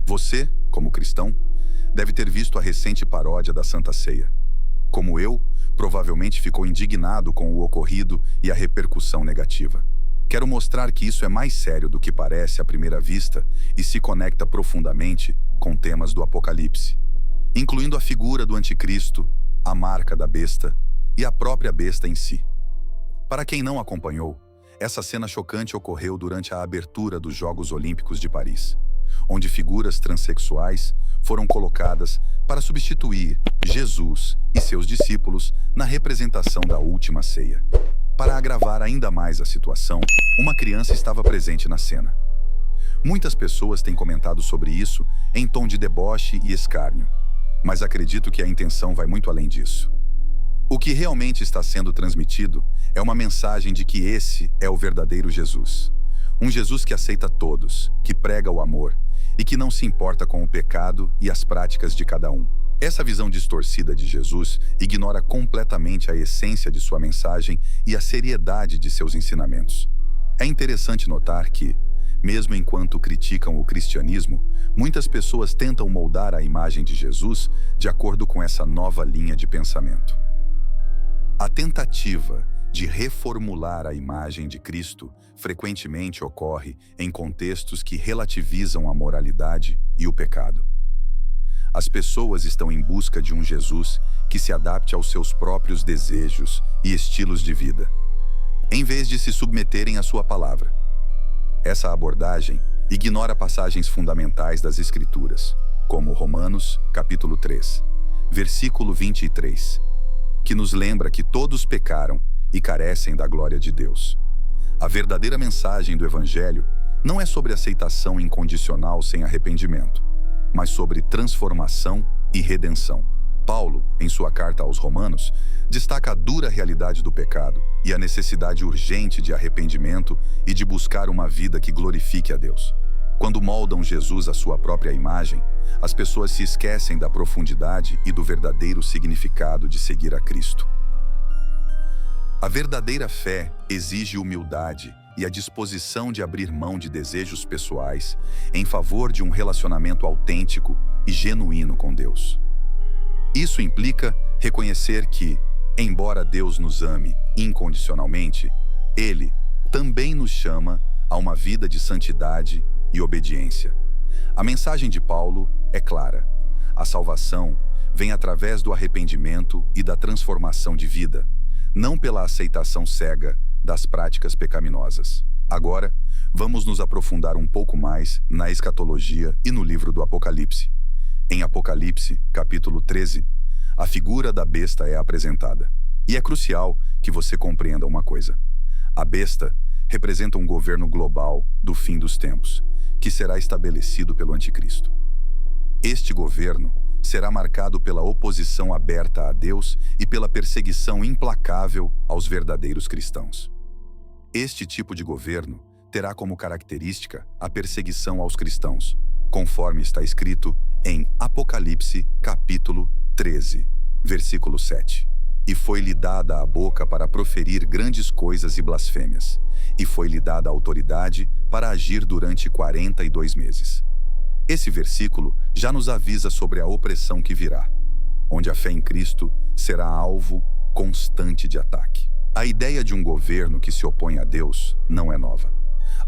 Você, como cristão, deve ter visto a recente paródia da Santa Ceia. Como eu, provavelmente ficou indignado com o ocorrido e a repercussão negativa. Quero mostrar que isso é mais sério do que parece à primeira vista e se conecta profundamente com temas do Apocalipse, incluindo a figura do Anticristo, a marca da besta e a própria besta em si. Para quem não acompanhou, essa cena chocante ocorreu durante a abertura dos Jogos Olímpicos de Paris, onde figuras transexuais foram colocadas para substituir Jesus e seus discípulos na representação da última ceia. Para agravar ainda mais a situação, uma criança estava presente na cena. Muitas pessoas têm comentado sobre isso em tom de deboche e escárnio, mas acredito que a intenção vai muito além disso. O que realmente está sendo transmitido é uma mensagem de que esse é o verdadeiro Jesus. Um Jesus que aceita todos, que prega o amor e que não se importa com o pecado e as práticas de cada um. Essa visão distorcida de Jesus ignora completamente a essência de sua mensagem e a seriedade de seus ensinamentos. É interessante notar que, mesmo enquanto criticam o cristianismo, muitas pessoas tentam moldar a imagem de Jesus de acordo com essa nova linha de pensamento. A tentativa de reformular a imagem de Cristo frequentemente ocorre em contextos que relativizam a moralidade e o pecado. As pessoas estão em busca de um Jesus que se adapte aos seus próprios desejos e estilos de vida, em vez de se submeterem à sua palavra. Essa abordagem ignora passagens fundamentais das Escrituras, como Romanos, capítulo 3, versículo 23, que nos lembra que todos pecaram e carecem da glória de Deus. A verdadeira mensagem do Evangelho não é sobre aceitação incondicional sem arrependimento, mas sobre transformação e redenção. Paulo, em sua carta aos Romanos, destaca a dura realidade do pecado e a necessidade urgente de arrependimento e de buscar uma vida que glorifique a Deus. Quando moldam Jesus à sua própria imagem, as pessoas se esquecem da profundidade e do verdadeiro significado de seguir a Cristo. A verdadeira fé exige humildade e a disposição de abrir mão de desejos pessoais em favor de um relacionamento autêntico e genuíno com Deus. Isso implica reconhecer que, embora Deus nos ame incondicionalmente, Ele também nos chama a uma vida de santidade e obediência. A mensagem de Paulo é clara. A salvação vem através do arrependimento e da transformação de vida, não pela aceitação cega das práticas pecaminosas. Agora, vamos nos aprofundar um pouco mais na escatologia e no livro do Apocalipse. Em Apocalipse, capítulo 13, a figura da besta é apresentada. E é crucial que você compreenda uma coisa. A besta representa um governo global do fim dos tempos, que será estabelecido pelo Anticristo. Este governo será marcado pela oposição aberta a Deus e pela perseguição implacável aos verdadeiros cristãos. Este tipo de governo terá como característica a perseguição aos cristãos, conforme está escrito em Apocalipse, capítulo 13, versículo 7. E foi-lhe dada a boca para proferir grandes coisas e blasfêmias, e foi-lhe dada autoridade para agir durante 42 meses. Esse versículo já nos avisa sobre a opressão que virá, onde a fé em Cristo será alvo constante de ataque. A ideia de um governo que se opõe a Deus não é nova.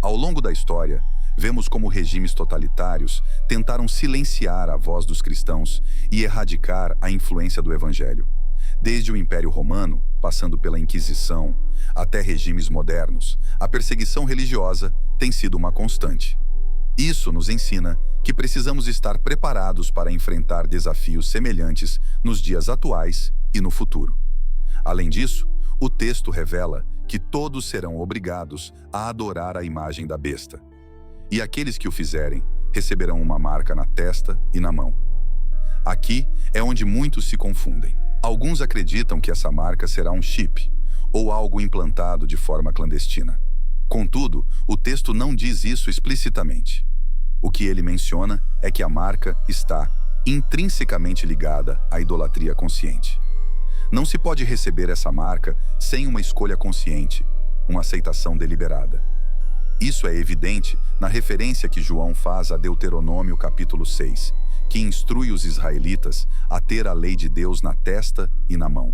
Ao longo da história, vemos como regimes totalitários tentaram silenciar a voz dos cristãos e erradicar a influência do Evangelho. Desde o Império Romano, passando pela Inquisição, até regimes modernos, a perseguição religiosa tem sido uma constante. Isso nos ensina que precisamos estar preparados para enfrentar desafios semelhantes nos dias atuais e no futuro. Além disso, o texto revela que todos serão obrigados a adorar a imagem da besta. E aqueles que o fizerem receberão uma marca na testa e na mão. Aqui é onde muitos se confundem. Alguns acreditam que essa marca será um chip ou algo implantado de forma clandestina. Contudo, o texto não diz isso explicitamente. O que ele menciona é que a marca está intrinsecamente ligada à idolatria consciente. Não se pode receber essa marca sem uma escolha consciente, uma aceitação deliberada. Isso é evidente na referência que João faz a Deuteronômio capítulo 6, que instrui os israelitas a ter a lei de Deus na testa e na mão.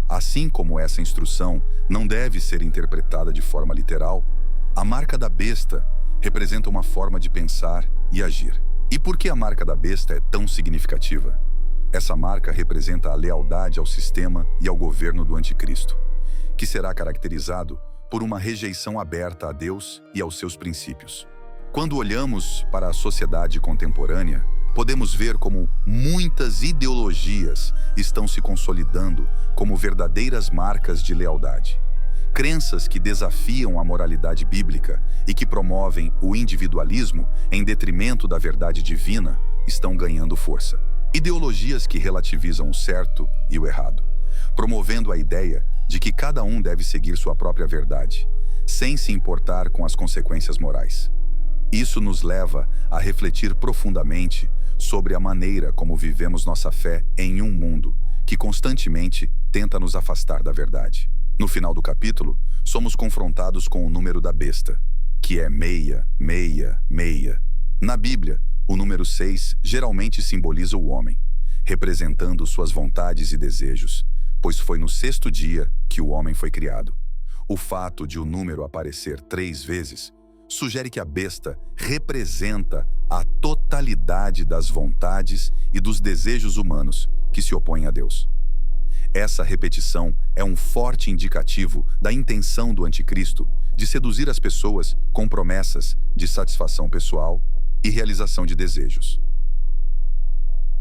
Assim como essa instrução não deve ser interpretada de forma literal, a marca da besta representa uma forma de pensar e agir. E por que a marca da besta é tão significativa? Essa marca representa a lealdade ao sistema e ao governo do anticristo, que será caracterizado por uma rejeição aberta a Deus e aos seus princípios. Quando olhamos para a sociedade contemporânea, podemos ver como muitas ideologias estão se consolidando como verdadeiras marcas de lealdade. Crenças que desafiam a moralidade bíblica e que promovem o individualismo em detrimento da verdade divina estão ganhando força. Ideologias que relativizam o certo e o errado, promovendo a ideia de que cada um deve seguir sua própria verdade, sem se importar com as consequências morais. Isso nos leva a refletir profundamente sobre a maneira como vivemos nossa fé em um mundo que constantemente tenta nos afastar da verdade. No final do capítulo, somos confrontados com o número da besta, que é 666. Na Bíblia, o número 6 geralmente simboliza o homem, representando suas vontades e desejos, pois foi no sexto dia que o homem foi criado. O fato de o número aparecer 3 vezes sugere que a besta representa a totalidade das vontades e dos desejos humanos que se opõem a Deus. Essa repetição é um forte indicativo da intenção do anticristo de seduzir as pessoas com promessas de satisfação pessoal e realização de desejos.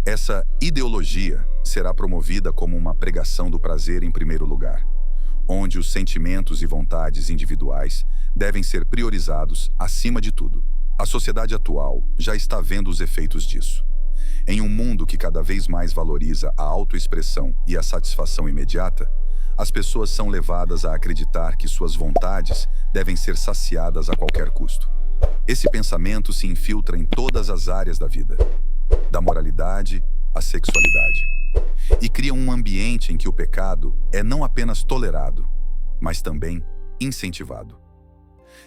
Essa ideologia será promovida como uma pregação do prazer em primeiro lugar, onde os sentimentos e vontades individuais devem ser priorizados acima de tudo. A sociedade atual já está vendo os efeitos disso. Em um mundo que cada vez mais valoriza a autoexpressão e a satisfação imediata, as pessoas são levadas a acreditar que suas vontades devem ser saciadas a qualquer custo. Esse pensamento se infiltra em todas as áreas da vida, da moralidade à sexualidade, e cria um ambiente em que o pecado é não apenas tolerado, mas também incentivado.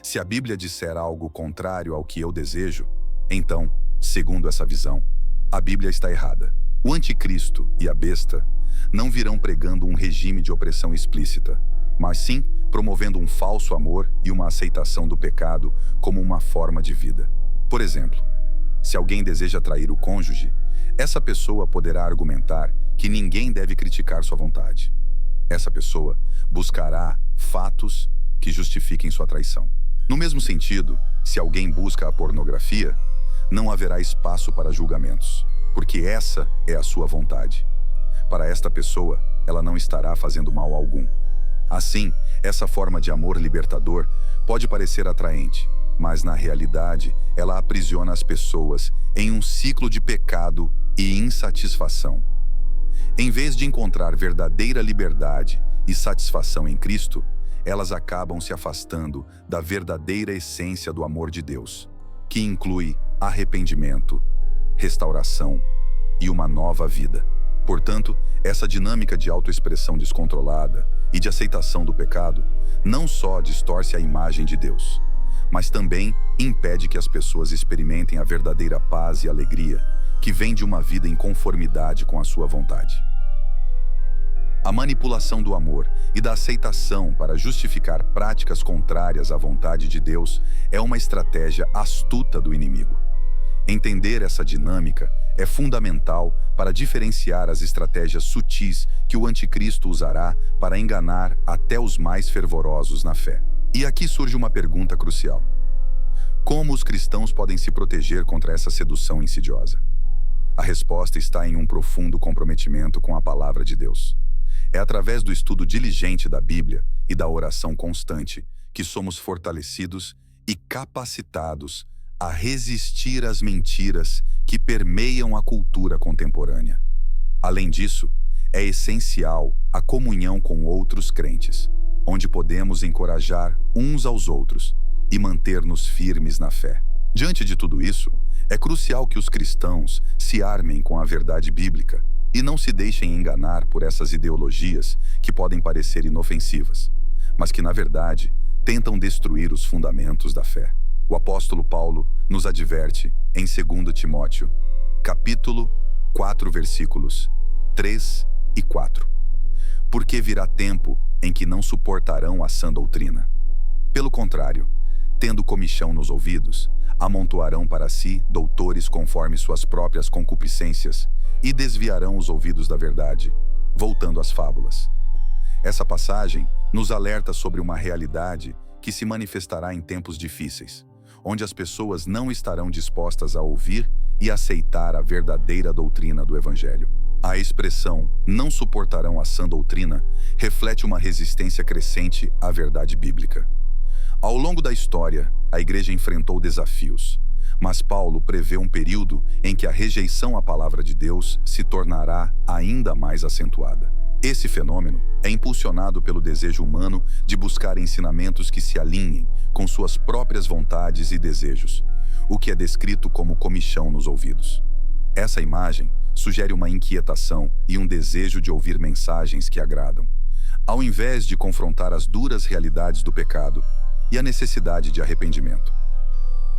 Se a Bíblia disser algo contrário ao que eu desejo, então, segundo essa visão, a Bíblia está errada. O anticristo e a besta não virão pregando um regime de opressão explícita, mas sim promovendo um falso amor e uma aceitação do pecado como uma forma de vida. Por exemplo, se alguém deseja trair o cônjuge, essa pessoa poderá argumentar que ninguém deve criticar sua vontade. Essa pessoa buscará fatos que justifiquem sua traição. No mesmo sentido, se alguém busca a pornografia, não haverá espaço para julgamentos, porque essa é a sua vontade. Para esta pessoa, ela não estará fazendo mal algum. Assim, essa forma de amor libertador pode parecer atraente, mas na realidade, ela aprisiona as pessoas em um ciclo de pecado e insatisfação. Em vez de encontrar verdadeira liberdade e satisfação em Cristo, elas acabam se afastando da verdadeira essência do amor de Deus, que inclui arrependimento, restauração e uma nova vida. Portanto, essa dinâmica de autoexpressão descontrolada e de aceitação do pecado não só distorce a imagem de Deus, mas também impede que as pessoas experimentem a verdadeira paz e alegria que vem de uma vida em conformidade com a sua vontade. A manipulação do amor e da aceitação para justificar práticas contrárias à vontade de Deus é uma estratégia astuta do inimigo. Entender essa dinâmica é fundamental para diferenciar as estratégias sutis que o anticristo usará para enganar até os mais fervorosos na fé. E aqui surge uma pergunta crucial: como os cristãos podem se proteger contra essa sedução insidiosa? A resposta está em um profundo comprometimento com a palavra de Deus. É através do estudo diligente da Bíblia e da oração constante que somos fortalecidos e capacitados a resistir às mentiras que permeiam a cultura contemporânea. Além disso, é essencial a comunhão com outros crentes, onde podemos encorajar uns aos outros e manter-nos firmes na fé. Diante de tudo isso, é crucial que os cristãos se armem com a verdade bíblica e não se deixem enganar por essas ideologias que podem parecer inofensivas, mas que, na verdade, tentam destruir os fundamentos da fé. O apóstolo Paulo nos adverte em 2 Timóteo, capítulo 4, versículos 3 e 4. Porque virá tempo em que não suportarão a sã doutrina. Pelo contrário, tendo comichão nos ouvidos, amontoarão para si doutores conforme suas próprias concupiscências e desviarão os ouvidos da verdade, voltando às fábulas. Essa passagem nos alerta sobre uma realidade que se manifestará em tempos difíceis, onde as pessoas não estarão dispostas a ouvir e aceitar a verdadeira doutrina do Evangelho. A expressão "não suportarão a sã doutrina" reflete uma resistência crescente à verdade bíblica. Ao longo da história, a Igreja enfrentou desafios, mas Paulo prevê um período em que a rejeição à palavra de Deus se tornará ainda mais acentuada. Esse fenômeno é impulsionado pelo desejo humano de buscar ensinamentos que se alinhem com suas próprias vontades e desejos, o que é descrito como comichão nos ouvidos. Essa imagem sugere uma inquietação e um desejo de ouvir mensagens que agradam, ao invés de confrontar as duras realidades do pecado e a necessidade de arrependimento.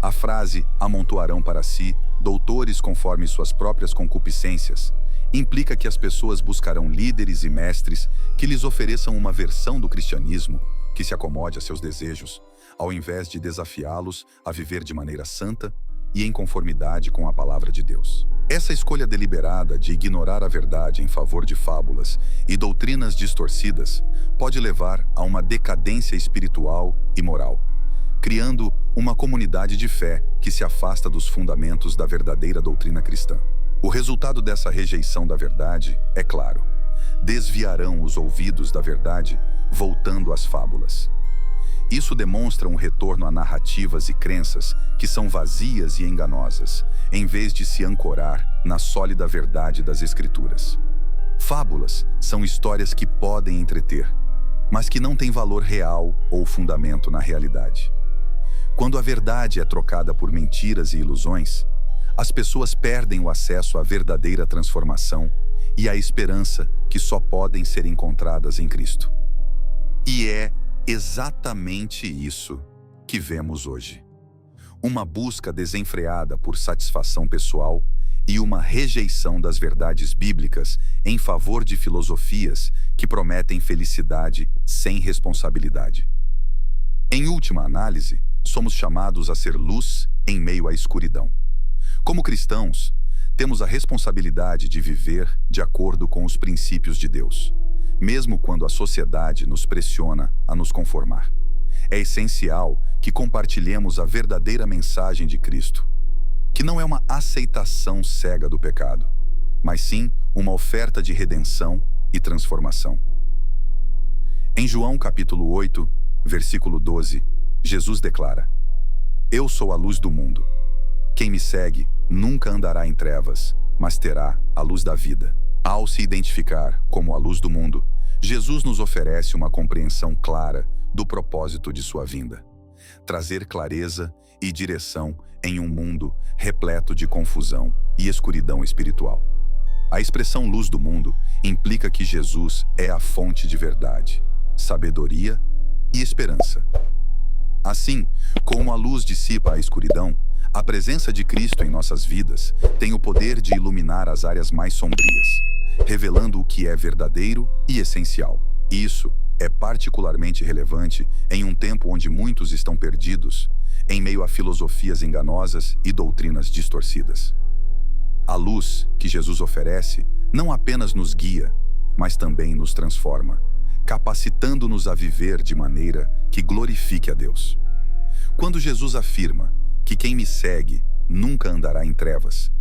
A frase "amontoarão para si doutores conforme suas próprias concupiscências" implica que as pessoas buscarão líderes e mestres que lhes ofereçam uma versão do cristianismo que se acomode a seus desejos, ao invés de desafiá-los a viver de maneira santa e em conformidade com a palavra de Deus. Essa escolha deliberada de ignorar a verdade em favor de fábulas e doutrinas distorcidas pode levar a uma decadência espiritual e moral, criando uma comunidade de fé que se afasta dos fundamentos da verdadeira doutrina cristã. O resultado dessa rejeição da verdade é claro: desviarão os ouvidos da verdade, voltando às fábulas. Isso demonstra um retorno a narrativas e crenças que são vazias e enganosas, em vez de se ancorar na sólida verdade das Escrituras. Fábulas são histórias que podem entreter, mas que não têm valor real ou fundamento na realidade. Quando a verdade é trocada por mentiras e ilusões, as pessoas perdem o acesso à verdadeira transformação e à esperança que só podem ser encontradas em Cristo. E é exatamente isso que vemos hoje: uma busca desenfreada por satisfação pessoal e uma rejeição das verdades bíblicas em favor de filosofias que prometem felicidade sem responsabilidade. Em última análise, somos chamados a ser luz em meio à escuridão. Como cristãos, temos a responsabilidade de viver de acordo com os princípios de Deus, mesmo quando a sociedade nos pressiona a nos conformar. É essencial que compartilhemos a verdadeira mensagem de Cristo, que não é uma aceitação cega do pecado, mas sim uma oferta de redenção e transformação. Em João capítulo 8, versículo 12, Jesus declara: "Eu sou a luz do mundo. Quem me segue nunca andará em trevas, mas terá a luz da vida." Ao se identificar como a luz do mundo, Jesus nos oferece uma compreensão clara do propósito de sua vinda: trazer clareza e direção em um mundo repleto de confusão e escuridão espiritual. A expressão luz do mundo implica que Jesus é a fonte de verdade, sabedoria e esperança. Assim, como a luz dissipa a escuridão, a presença de Cristo em nossas vidas tem o poder de iluminar as áreas mais sombrias, revelando o que é verdadeiro e essencial. Isso é particularmente relevante em um tempo onde muitos estão perdidos, em meio a filosofias enganosas e doutrinas distorcidas. A luz que Jesus oferece não apenas nos guia, mas também nos transforma, capacitando-nos a viver de maneira que glorifique a Deus. Quando Jesus afirma que quem me segue nunca andará em trevas,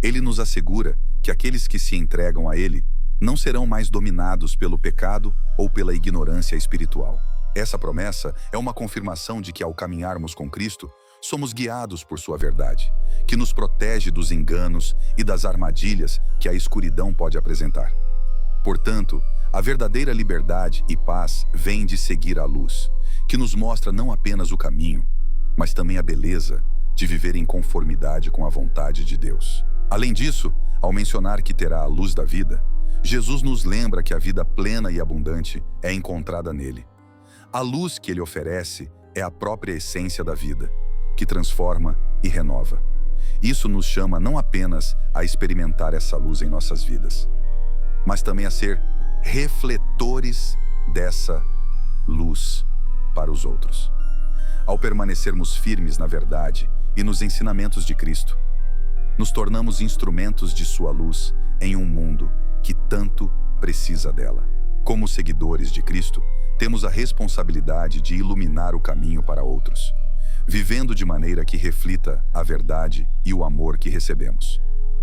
ele nos assegura que aqueles que se entregam a ele não serão mais dominados pelo pecado ou pela ignorância espiritual. Essa promessa é uma confirmação de que, ao caminharmos com Cristo, somos guiados por sua verdade, que nos protege dos enganos e das armadilhas que a escuridão pode apresentar. Portanto, a verdadeira liberdade e paz vem de seguir a luz, que nos mostra não apenas o caminho, mas também a beleza de viver em conformidade com a vontade de Deus. Além disso, ao mencionar que terá a luz da vida, Jesus nos lembra que a vida plena e abundante é encontrada nele. A luz que ele oferece é a própria essência da vida, que transforma e renova. Isso nos chama não apenas a experimentar essa luz em nossas vidas, mas também a ser refletores dessa luz para os outros. Ao permanecermos firmes na verdade e nos ensinamentos de Cristo, nos tornamos instrumentos de sua luz em um mundo que tanto precisa dela. Como seguidores de Cristo, temos a responsabilidade de iluminar o caminho para outros, vivendo de maneira que reflita a verdade e o amor que recebemos.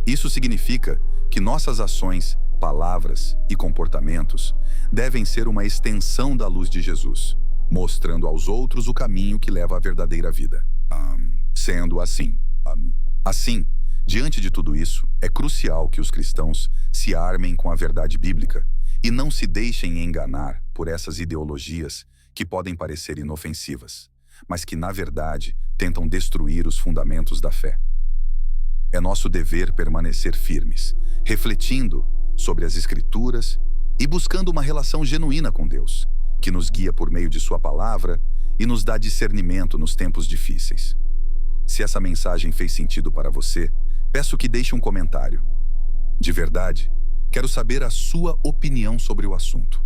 Isso significa que nossas ações, palavras e comportamentos devem ser uma extensão da luz de Jesus, mostrando aos outros o caminho que leva à verdadeira vida. Sendo assim, diante de tudo isso, é crucial que os cristãos se armem com a verdade bíblica e não se deixem enganar por essas ideologias que podem parecer inofensivas, mas que, na verdade, tentam destruir os fundamentos da fé. É nosso dever permanecer firmes, refletindo sobre as Escrituras e buscando uma relação genuína com Deus, que nos guia por meio de sua palavra e nos dá discernimento nos tempos difíceis. Se essa mensagem fez sentido para você, peço que deixe um comentário. De verdade, quero saber a sua opinião sobre o assunto.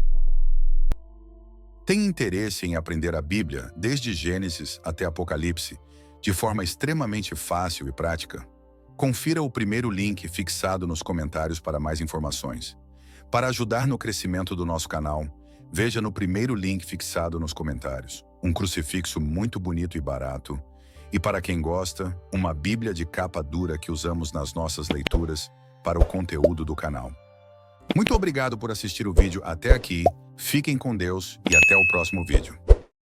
Tem interesse em aprender a Bíblia desde Gênesis até Apocalipse de forma extremamente fácil e prática? Confira o primeiro link fixado nos comentários para mais informações. Para ajudar no crescimento do nosso canal, veja no primeiro link fixado nos comentários um crucifixo muito bonito e barato, e para quem gosta, uma Bíblia de capa dura que usamos nas nossas leituras para o conteúdo do canal. Muito obrigado por assistir o vídeo até aqui, fiquem com Deus e até o próximo vídeo.